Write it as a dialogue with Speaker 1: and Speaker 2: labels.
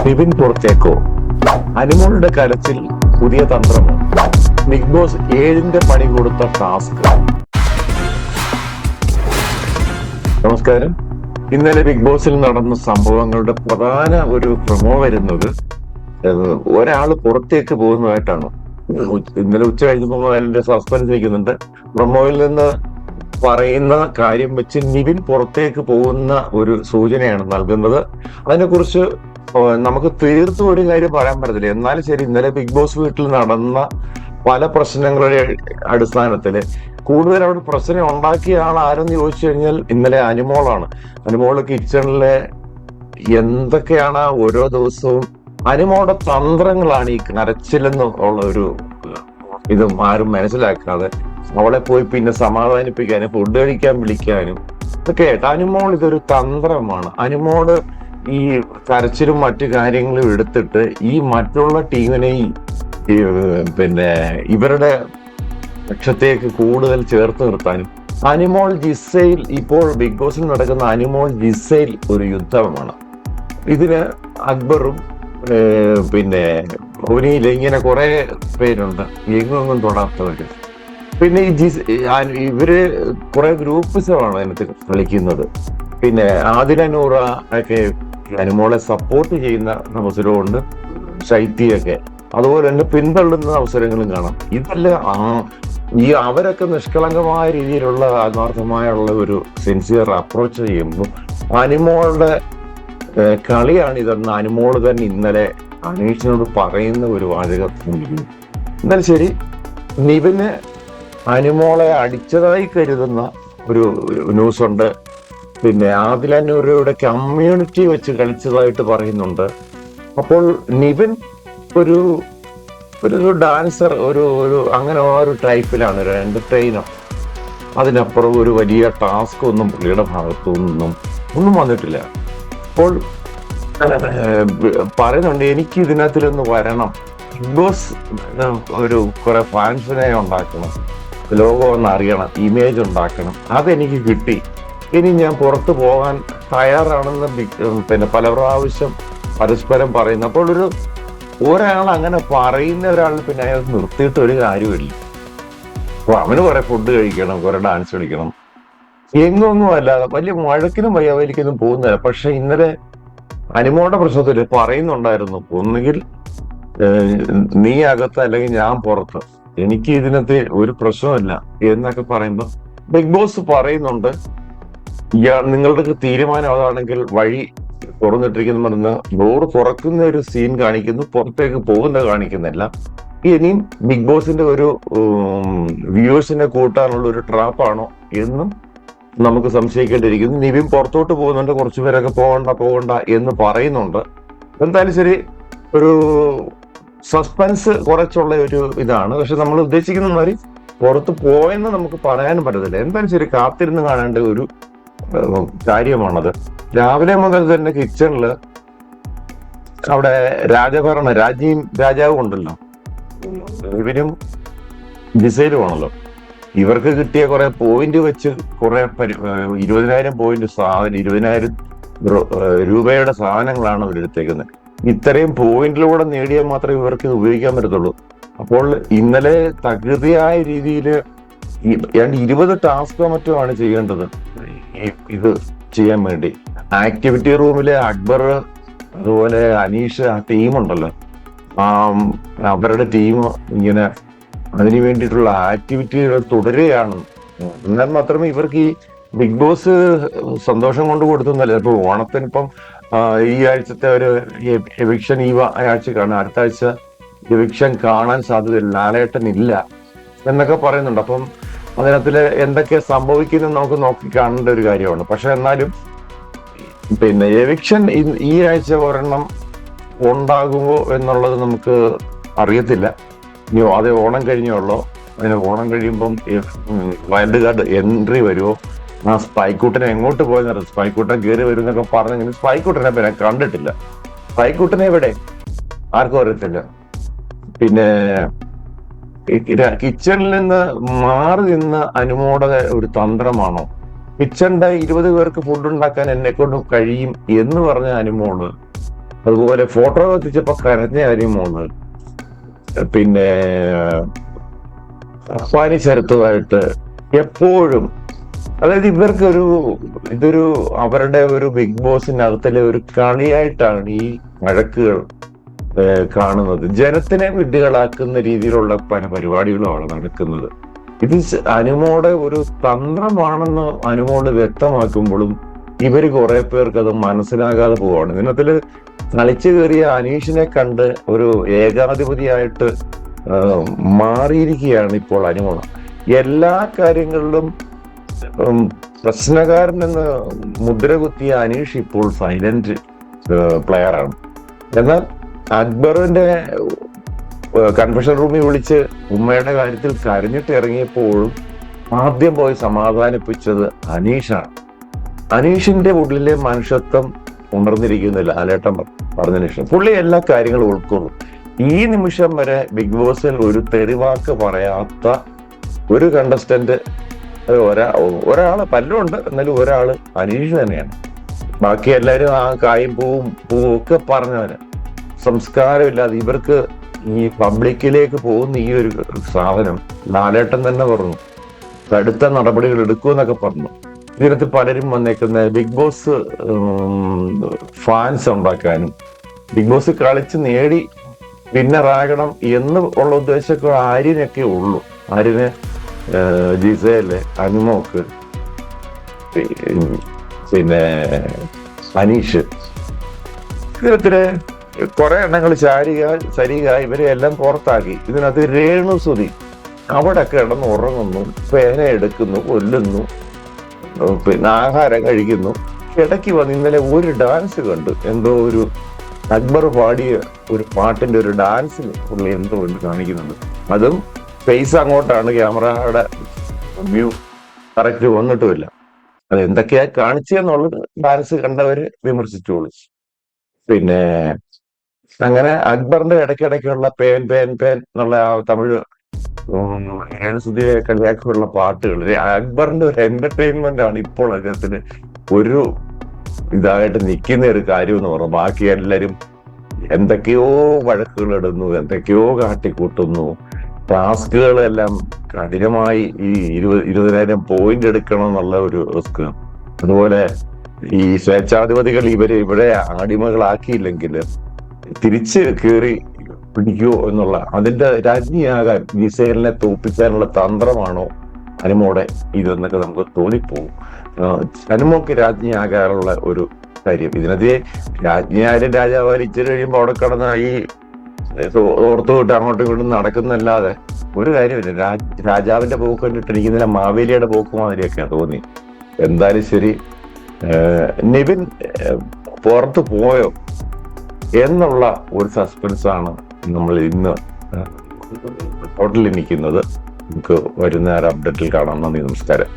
Speaker 1: നിവിൻ പുറത്തേക്കോ, അനുമോളുടെ കരച്ചിൽ പുതിയ തന്ത്രമോ, ബിഗ് ബോസ് 7ന്റെ പണി കൊടുത്ത ടാസ്ക്. നമസ്കാരം. ഇന്നലെ ബിഗ് ബോസിൽ നടന്ന സംഭവങ്ങളുടെ പ്രധാന ഒരു പ്രമോ വരുന്നത് ഒരാൾ പുറത്തേക്ക് പോകുന്നതായിട്ടാണ്. ഇന്നലെ ഉച്ച കഴിഞ്ഞപ്പോൾ അതിന്റെ സസ്പെൻസ് വയ്ക്കുന്നുണ്ട്. പ്രമോയിൽ നിന്ന് പറയുന്ന കാര്യം വെച്ച് നിവിൻ പുറത്തേക്ക് പോകുന്ന ഒരു സൂചനയാണ് നൽകുന്നത്. അതിനെക്കുറിച്ച് നമുക്ക് തീർത്തും ഒരു കാര്യം പറയാൻ പറ്റത്തില്ല. എന്നാലും ശരി, ഇന്നലെ ബിഗ് ബോസ് വീട്ടിൽ നടന്ന പല പ്രശ്നങ്ങളുടെ അടിസ്ഥാനത്തില് കൂടുതൽ അവിടെ പ്രശ്നം ഉണ്ടാക്കിയ ആൾ ആരെന്ന് ചോദിച്ചു കഴിഞ്ഞാൽ ഇന്നലെ അനുമോളാണ്. അനുമോള് കിച്ചണിലെ എന്തൊക്കെയാണ് ഓരോ ദിവസവും അനുമോളുടെ തന്ത്രങ്ങളാണ് ഈ കരച്ചിലെന്ന് ഉള്ള ഒരു ഇതും ആരും മനസ്സിലാക്കാതെ അവളെ പോയി പിന്നെ സമാധാനിപ്പിക്കാനും ഫുഡ് കഴിക്കാൻ വിളിക്കാനും ഒക്കെ ആയിട്ട് അനുമോൾ ഇതൊരു തന്ത്രമാണ്. അനുമോള് ഈ കരച്ചിലും മറ്റു കാര്യങ്ങളും എടുത്തിട്ട് ഈ മറ്റുള്ള ടീമിനെ പിന്നെ ഇവരുടെ പക്ഷത്തേക്ക് കൂടുതൽ ചേർത്ത് നിർത്താനും അനുമോൾ ജിസയിൽ ഇപ്പോൾ ബിഗ് ബോസിൽ നടക്കുന്ന അനുമോൾ ജിസയിൽ ഒരു യുദ്ധമാണ്. ഇതിന് അക്ബറും പിന്നെ ഭുവനിയിൽ ഇങ്ങനെ കുറെ പേരുണ്ട്, എങ്ങൊന്നും തൊടാത്തവര്. പിന്നെ ഇവര് കുറെ ഗ്രൂപ്പിസമാണ് അതിനകത്ത് കളിക്കുന്നത്. പിന്നെ ആദില നൂറ ഒക്കെ അനുമോളെ സപ്പോർട്ട് ചെയ്യുന്ന അവസരമുണ്ട്, ശൈത്യയൊക്കെ അതുപോലെ തന്നെ പിന്തള്ളുന്ന അവസരങ്ങളും കാണാം. ഈ അവരൊക്കെ നിഷ്കളങ്കമായ രീതിയിലുള്ള ആത്മാർത്ഥമായുള്ള ഒരു സിൻസിയർ അപ്രോച്ച് ചെയ്യുമ്പോൾ അനുമോളുടെ കളിയാണ് ഇതെന്ന് അനുമോള് തന്നെ ഇന്നലെ അനീഷിനോട് പറയുന്ന ഒരു വാചകം. എന്നാലും ശരി, നിവിന് അനുമോളെ അടിച്ചതായി കരുതുന്ന ഒരു ന്യൂസ് ഉണ്ട്. പിന്നെ ആദില നൂറയുടെ കമ്മ്യൂണിറ്റി വെച്ച് കളിച്ചതായിട്ട് പറയുന്നുണ്ട്. അപ്പോൾ നിവിൻ ഒരു ഡാൻസർ, ഒരു അങ്ങനെ ആ ഒരു ടൈപ്പിലാണ്, ഒരു എന്റർടൈനർ. അതിനപ്പുറം ഒരു വലിയ ടാസ്ക് ഒന്നും പുള്ളിയുടെ ഭാഗത്തു ഒന്നും വന്നിട്ടില്ല. അപ്പോൾ പറയുന്നുണ്ട് എനിക്ക് ഇതിനകത്തിലൊന്ന് വരണം, ബിഗ് ബോസ് ഒരു കുറെ ഫാൻസിനെ ഉണ്ടാക്കണം, ലോകം ഒന്ന് അറിയണം, ഇമേജ് ഉണ്ടാക്കണം, അതെനിക്ക് കിട്ടി, ഇനി ഞാൻ പുറത്തു പോകാൻ തയ്യാറാണെന്ന് പിന്നെ പല പ്രാവശ്യം പരസ്പരം പറയുന്നു. അപ്പോൾ ഒരാൾ അങ്ങനെ പറയുന്ന ഒരാൾ പിന്നെ അയാൾ നിർത്തിയിട്ട് ഒരു കാര്യമില്ല. അപ്പൊ അവന് കുറെ ഫുഡ് കഴിക്കണം, കുറെ ഡാൻസ് കളിക്കണം, എങ്ങൊന്നും അല്ലാതെ വലിയ വഴക്കിനും വയ്യാവലിക്കൊന്നും പോകുന്നില്ല. പക്ഷെ ഇന്നലെ അനുമോളുടെ പ്രശ്നത്തില് പറയുന്നുണ്ടായിരുന്നു, ഒന്നുകിൽ നീ അകത്ത് അല്ലെങ്കിൽ ഞാൻ പുറത്ത്, എനിക്ക് ഇതിനകത്ത് ഒരു പ്രശ്നമില്ല എന്നൊക്കെ പറയുമ്പോ ബിഗ് ബോസ് പറയുന്നുണ്ട്, നിങ്ങളുടെ തീരുമാനം അതാണെങ്കിൽ വഴി തുറന്നിട്ടിരിക്കുന്നു പറഞ്ഞ് ഡോറ് തുറക്കുന്ന ഒരു സീൻ കാണിക്കുന്നു, പുറത്തേക്ക് പോകുന്നത് കാണിക്കുന്നില്ല. ഇനിയും ബിഗ് ബോസിന്റെ ഒരു വ്യൂവേഴ്സിനെ കൂട്ടാനുള്ള ഒരു ട്രാപ്പാണോ എന്നും നമുക്ക് സംശയിക്കേണ്ടിയിരിക്കുന്നു. നിവിൻ പുറത്തോട്ട് പോകുന്നുണ്ട്, കുറച്ചുപേരൊക്കെ പോകണ്ട എന്ന് പറയുന്നുണ്ട്. എന്തായാലും ശരി, ഒരു സസ്പെൻസ് കുറച്ചുള്ള ഒരു ഇതാണ്. പക്ഷെ നമ്മൾ ഉദ്ദേശിക്കുന്ന മാതിരി പുറത്ത് പോയെന്ന് നമുക്ക് പറയാനും പറ്റത്തില്ല. എന്തായാലും ശരി, കാത്തിരുന്ന് കാണേണ്ട ഒരു കാര്യമാണത്. രാവിലെ മുതൽ തന്നെ കിച്ചണില് അവിടെ രാജാവും ഉണ്ടല്ലോ, ഇവരും ജിസയിലും ആണല്ലോ. ഇവർക്ക് കിട്ടിയ കുറെ പോയിന്റ് വെച്ച് കുറെ 20,000 പോയിന്റ് സാധനം, 20,000 രൂപയുടെ സാധനങ്ങളാണ് അവരെടുത്തേക്കുന്നത്. ഇത്രയും പോയിന്റിലൂടെ നേടിയാൽ മാത്രമേ ഇവർക്ക് ഉപയോഗിക്കാൻ പറ്റത്തുള്ളൂ. അപ്പോൾ ഇന്നലെ തകൃതിയായ രീതിയിൽ 20 ടാസ്കോ മറ്റുമാണ് ചെയ്യേണ്ടത് ഇത് ചെയ്യാൻ വേണ്ടി. ആക്ടിവിറ്റി റൂമിലെ അക്ബർ അതുപോലെ അനീഷ്, ആ ടീമുണ്ടല്ലോ, അവരുടെ ടീം ഇങ്ങനെ അതിനു വേണ്ടിയിട്ടുള്ള ആക്ടിവിറ്റികൾ തുടരുകയാണ്. എന്നാൽ മാത്രമേ ഇവർക്ക് ഈ ബിഗ് ബോസ് സന്തോഷം കൊണ്ട് കൊടുത്തുന്നല്ല. ഇപ്പൊ ഓണത്തിനിപ്പം ഈ ആഴ്ചത്തെ ഒരു എവിക്ഷൻ ഈ ആഴ്ച കാണാം, അടുത്ത ആഴ്ച എവിക്ഷൻ കാണാൻ സാധ്യതയില്ല, ലാലേട്ടൻ ഇല്ല എന്നൊക്കെ പറയുന്നുണ്ട്. അപ്പം അതിനകത്തില് എന്തൊക്കെ സംഭവിക്കുന്നു നമുക്ക് നോക്കി കാണേണ്ട ഒരു കാര്യമാണ്. പക്ഷെ എന്നാലും പിന്നെ എവിക്ഷൻ ഈ ആഴ്ച ഒരെണ്ണം ഉണ്ടാകുമോ എന്നുള്ളത് നമുക്ക് അറിയത്തില്ല. ഇനി അത് ഓണം കഴിഞ്ഞുള്ളോ, അതിന് ഓണം കഴിയുമ്പം വൈൽഡ് കാർഡ് എൻട്രി വരുമോ, ആ സ്പൈക്കൂട്ടനെ എങ്ങോട്ട് പോയെന്ന് സ്പൈക്കൂട്ടൻ കയറി വരും എന്നൊക്കെ പറഞ്ഞെങ്കിൽ സ്പൈക്കൂട്ടനെ പിന്നെ കണ്ടിട്ടില്ല. സ്പൈക്കൂട്ടനെ എവിടെ ആർക്കും അറിയത്തില്ല. പിന്നെ കിച്ചണിൽ നിന്ന് മാറി നിന്ന് അനുമോടെ ഒരു തന്ത്രമാണോ, കിച്ചണിന്റെ 20 പേർക്ക് ഫുഡ് ഉണ്ടാക്കാൻ എന്നെ കൊണ്ട് കഴിയും എന്ന് പറഞ്ഞ അനുമോള് അതുപോലെ ഫോട്ടോ എത്തിച്ചപ്പോ കരഞ്ഞ കാര്യം മോന്ന്. പിന്നെ അഫ്വാനി ശരത്തുമായിട്ട് എപ്പോഴും, അതായത് ഇതൊരു അവരുടെ ഒരു ബിഗ് ബോസിനകത്തിലെ ഒരു കളിയായിട്ടാണ് ഈ വഴക്കുകൾ കാണുന്നത്. ജനത്തിനെ വിഡ്ഢികളാക്കുന്ന രീതിയിലുള്ള പല പരിപാടികളുമാണ് നടക്കുന്നത്. ഇത് അനുമോടെ ഒരു തന്ത്രമാണെന്ന് അനുമോട് വ്യക്തമാക്കുമ്പോഴും ഇവര് കുറെ പേർക്ക് അത് മനസ്സിലാകാതെ പോവാണ്. ഇതിനകത്തില് കളിച്ചു കയറിയ അനീഷിനെ കണ്ട് ഒരു ഏകാധിപതിയായിട്ട് മാറിയിരിക്കുകയാണ് ഇപ്പോൾ അനുമോള. എല്ലാ കാര്യങ്ങളിലും പ്രശ്നകാരൻ എന്ന് മുദ്ര കുത്തിയ അനീഷ് ഇപ്പോൾ സൈലന്റ് പ്ലെയറാണ്. എന്നാൽ അക്ബറിന്റെ കൺഫെഷൻ റൂമിൽ വിളിച്ച് ഉമ്മയുടെ കാര്യത്തിൽ കരഞ്ഞിട്ട് ഇറങ്ങിയപ്പോഴും ആദ്യം പോയി സമാധാനിപ്പിച്ചത് അനീഷാണ്. അനീഷിന്റെ ഉള്ളിലെ മനുഷ്യത്വം ഉണർന്നിരിക്കുന്നില്ല. ലാലേട്ടൻ പറഞ്ഞതിന് ശേഷം പുള്ളി എല്ലാ കാര്യങ്ങളും ഉൾക്കൊള്ളും. ഈ നിമിഷം വരെ ബിഗ് ബോസിൽ ഒരു തെറിവാക്ക് പറയാത്ത ഒരു കണ്ടസ്റ്റന്റ് ഒരാള് പല്ലുണ്ട്, എന്നാലും ഒരാള് അനീഷ് തന്നെയാണ്. ബാക്കി എല്ലാരും ആ കായും പൂവും ഒക്കെ പറഞ്ഞവന് സംസ്കാരമില്ലാതെ ഇവർക്ക് ഈ പബ്ലിക്കിലേക്ക് പോകുന്ന ഈ ഒരു സാധനം ലാലേട്ടൻ തന്നെ പറഞ്ഞു കടുത്ത നടപടികൾ എടുക്കുമെന്നൊക്കെ പറഞ്ഞു. ഇതിനകത്ത് പലരും വന്നേക്കുന്ന ബിഗ് ബോസ് ഫാൻസ് ഉണ്ടാക്കാനും ബിഗ് ബോസ് കളിച്ച് നേടി വിന്നറാകണം എന്ന് ഉള്ള ഉദ്ദേശമൊക്കെ ആര്യനൊക്കെ ഉള്ളൂ. ആര്യന്, ജിസേല്, അനുമോക്ക്, പിന്നെ അനീഷ്, ഇതിനകത്തില് കുറെ എണ്ണങ്ങൾ സരിക ഇവരെ എല്ലാം പുറത്താക്കി. ഇതിനകത്ത് രേണുസുതി അവിടെ കിടന്ന് ഉറങ്ങുന്നു, പേന എടുക്കുന്നു, കൊല്ലുന്നു, പിന്നെ ആഹാരം കഴിക്കുന്നു. ഇടയ്ക്ക് വന്ന് ഇന്നലെ ഒരു ഡാൻസ് കണ്ടു. എന്തോ ഒരു അക്ബർ പാടിയ ഒരു പാട്ടിന്റെ ഒരു ഡാൻസിൽ പുള്ളി എന്തോ കാണിക്കുന്നുണ്ട്. അതും ഫേസ് അങ്ങോട്ടാണ്, ക്യാമറയുടെ വ്യൂ കറക്റ്റ് വന്നിട്ടുമില്ല. അത് എന്തൊക്കെയാ കാണിച്ചെന്നുള്ളത് ഡാൻസ് കണ്ടവര് വിമർശിച്ചോളൂ. പിന്നെ അങ്ങനെ അക്ബറിന്റെ ഇടയ്ക്കിടയ്ക്കുള്ള പേൻ പേൻ പേൻ എന്നുള്ള ആ തമിഴ് സുധിയെ കളിയാക്കിയുള്ള പാട്ടുകൾ അക്ബറിന്റെ ഒരു എന്റർടൈൻമെന്റ് ആണ് ഇപ്പോൾ അദ്ദേഹത്തിന് ഒരു ഇതായിട്ട് നിൽക്കുന്ന ഒരു കാര്യം എന്ന് പറഞ്ഞു. ബാക്കി എല്ലാരും എന്തൊക്കെയോ വഴക്കുകൾ ഇടുന്നു, എന്തൊക്കെയോ കാട്ടിക്കൂട്ടുന്നു, ടാസ്കുകളെല്ലാം കഠിനമായി ഈ 20,000 പോയിന്റ് എടുക്കണം എന്നുള്ള ഒരു റിസ്ക്. അതുപോലെ ഈ സ്വേച്ഛാധിപതികൾ ഇവിടെ അടിമകളാക്കിയില്ലെങ്കിൽ തിരിച്ച് കയറി പിടിക്കുവോ എന്നുള്ള അതിന്റെ രാജ്ഞിയാകാൻ ജിസേലിനെ തോൽപ്പിക്കാനുള്ള തന്ത്രമാണോ അനുമോടെ ഇതെന്നൊക്കെ നമുക്ക് തോന്നിപ്പോകും. അനുമോക്ക് രാജ്ഞിയാകാനുള്ള ഒരു കാര്യം ഇതിനകത്ത് രാജ്ഞിയായാലും രാജാവായാലും ഇച്ചിരി കഴിയുമ്പോൾ അവിടെ കിടന്ന ഈ ഓർത്തു വിട്ട് അങ്ങോട്ടും ഇങ്ങോട്ടും നടക്കുന്നല്ലാതെ ഒരു കാര്യമില്ല. രാജാവിന്റെ പോക്ക് കണ്ടിട്ട് എനിക്ക് ഇന്നലെ മാവേലിയുടെ പോക്ക് മാതിരിയൊക്കെയാണ് തോന്നി. എന്തായാലും ശരി, നിവിൻ പുറത്തു പോയോ എന്നുള്ള ഒരു സസ്പെൻസ് ആണ് നമ്മൾ ഇന്ന് ഹോട്ടലിൽ നിൽക്കുന്നത്. നമുക്ക് വരുന്ന അപ്ഡേറ്റിൽ കാണാം. നന്ദി, നമസ്കാരം.